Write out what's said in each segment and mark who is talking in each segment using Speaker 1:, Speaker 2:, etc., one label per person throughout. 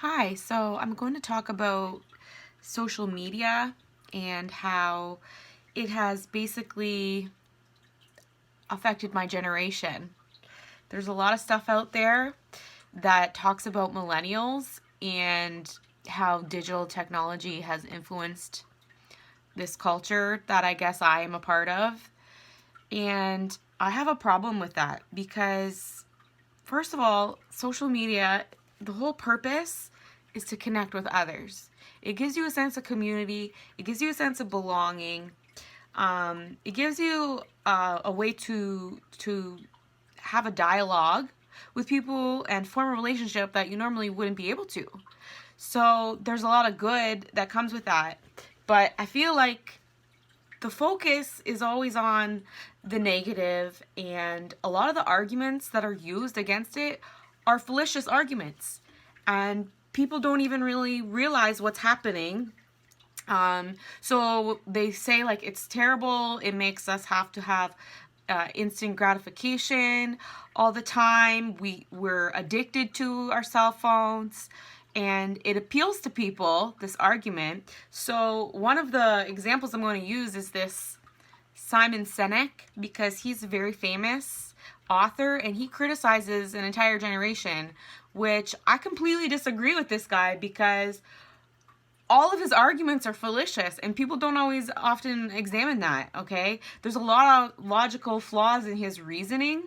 Speaker 1: Hi, so I'm going to talk about social media and how it has basically affected my generation. There's a lot of stuff out there that talks about millennials and how digital technology has influenced this culture that I guess I am a part of. And I have a problem with that because, first of all, social media, the whole purpose is to connect with others. It gives you a sense of community. It gives you a sense of belonging. It gives you a way to have a dialogue with people and form a relationship that you normally wouldn't be able to. So there's a lot of good that comes with that. But I feel like the focus is always on the negative, and a lot of the arguments that are used against it are fallacious arguments, and people don't even really realize what's happening. So they say like it's terrible, it makes us have to have instant gratification all the time. We're addicted to our cell phones, and it appeals to people, this argument. So one of the examples I'm going to use is this Simon Sinek, because he's a very famous author and he criticizes an entire generation, which I completely disagree with this guy because all of his arguments are fallacious and people don't always often examine that, okay? There's a lot of logical flaws in his reasoning.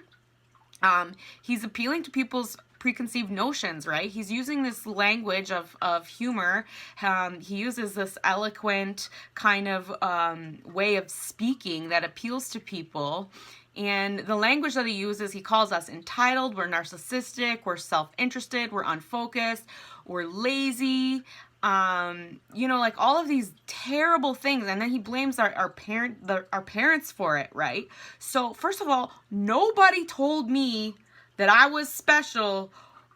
Speaker 1: He's appealing to people's preconceived notions, right? He's using this language of humor. He uses this eloquent kind of way of speaking that appeals to people. And the language that he uses, he calls us entitled, we're narcissistic, we're self-interested, we're unfocused, we're lazy, like all of these terrible things. And then he blames our parents for it, right? So first of all, nobody told me that I was special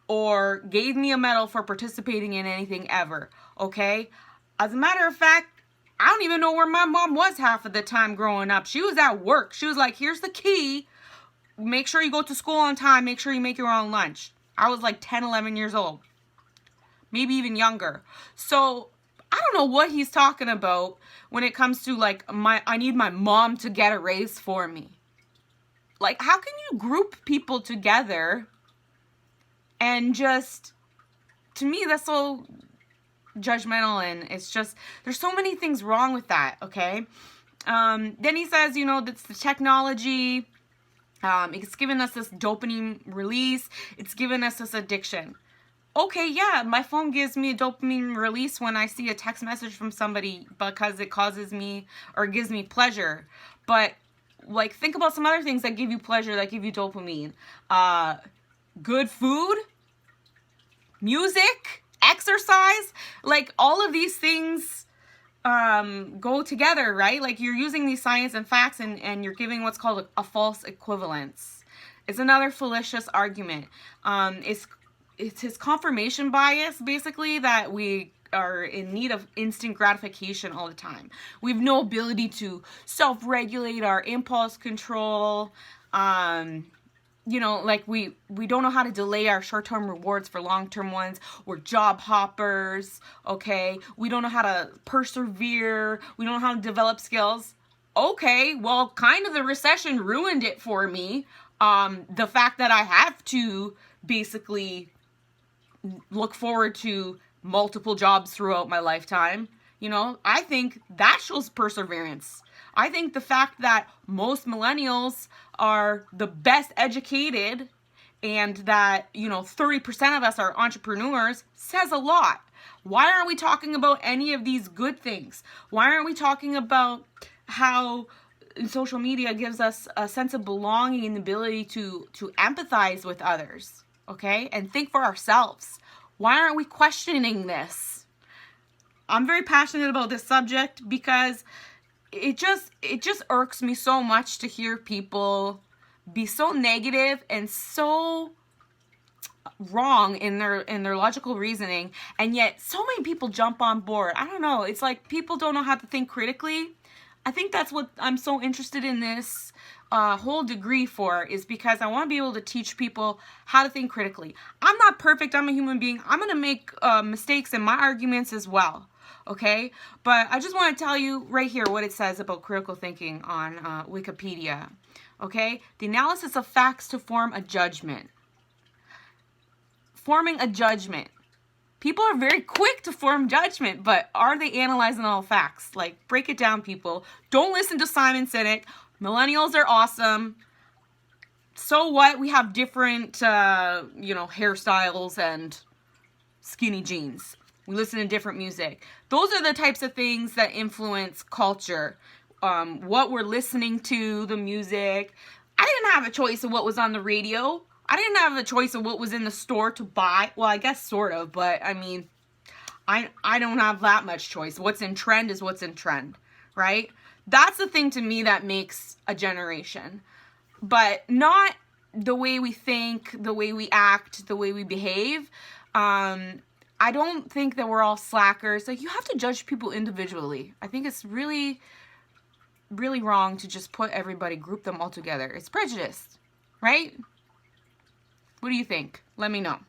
Speaker 1: or gave me a medal for participating in anything ever, okay? As a matter of fact, I don't even know where my mom was half of the time growing up. She was at work. She was like, here's the key. Make sure you go to school on time. Make sure you make your own lunch. I was like 10, 11 years old. Maybe even younger. So I don't know what he's talking about when it comes to like I need my mom to get a raise for me. Like, how can you group people together and just, to me, that's so judgmental, and it's just, there's so many things wrong with that, okay? Then he says, that's the technology, it's given us this dopamine release, it's given us this addiction. Okay, yeah, my phone gives me a dopamine release when I see a text message from somebody because it causes me or gives me pleasure. But like, think about some other things that give you pleasure, that give you dopamine. Good food, music, exercise, like all of these things go together, right? Like you're using these science and facts and you're giving what's called a false equivalence. It's another fallacious argument. It's his confirmation bias, basically, that we are in need of instant gratification all the time. We have no ability to self-regulate our impulse control. Like we don't know how to delay our short-term rewards for long-term ones. We're job hoppers, okay? We don't know how to persevere. We don't know how to develop skills. Okay, well, kind of the recession ruined it for me. The fact that I have to basically look forward to multiple jobs throughout my lifetime, I think that shows perseverance. I think the fact that most millennials are the best educated and that, 30% of us are entrepreneurs says a lot. Why aren't we talking about any of these good things? Why aren't we talking about how social media gives us a sense of belonging and the ability to empathize with others, okay? And think for ourselves. Why aren't we questioning this? I'm very passionate about this subject because it just irks me so much to hear people be so negative and so wrong in their logical reasoning, and yet so many people jump on board. I don't know. It's like people don't know how to think critically. I think that's what I'm so interested in this a whole degree for is because I want to be able to teach people how to think critically. I'm not perfect. I'm a human being. I'm going to make mistakes in my arguments as well. Okay? But I just want to tell you right here what it says about critical thinking on Wikipedia. Okay? The analysis of facts to form a judgment. Forming a judgment. People are very quick to form judgment, but are they analyzing all facts? Like, break it down, people. Don't listen to Simon Sinek. Millennials are awesome. So what? We have different, hairstyles and skinny jeans. We listen to different music. Those are the types of things that influence culture. What we're listening to, the music. I didn't have a choice of what was on the radio. I didn't have a choice of what was in the store to buy. Well, I guess sort of, but I mean, I don't have that much choice. What's in trend is what's in trend, right? That's the thing to me that makes a generation. But not the way we think, the way we act, the way we behave. I don't think that we're all slackers. Like, you have to judge people individually. I think it's really, really wrong to just put everybody, group them all together. It's prejudice, right? What do you think? Let me know.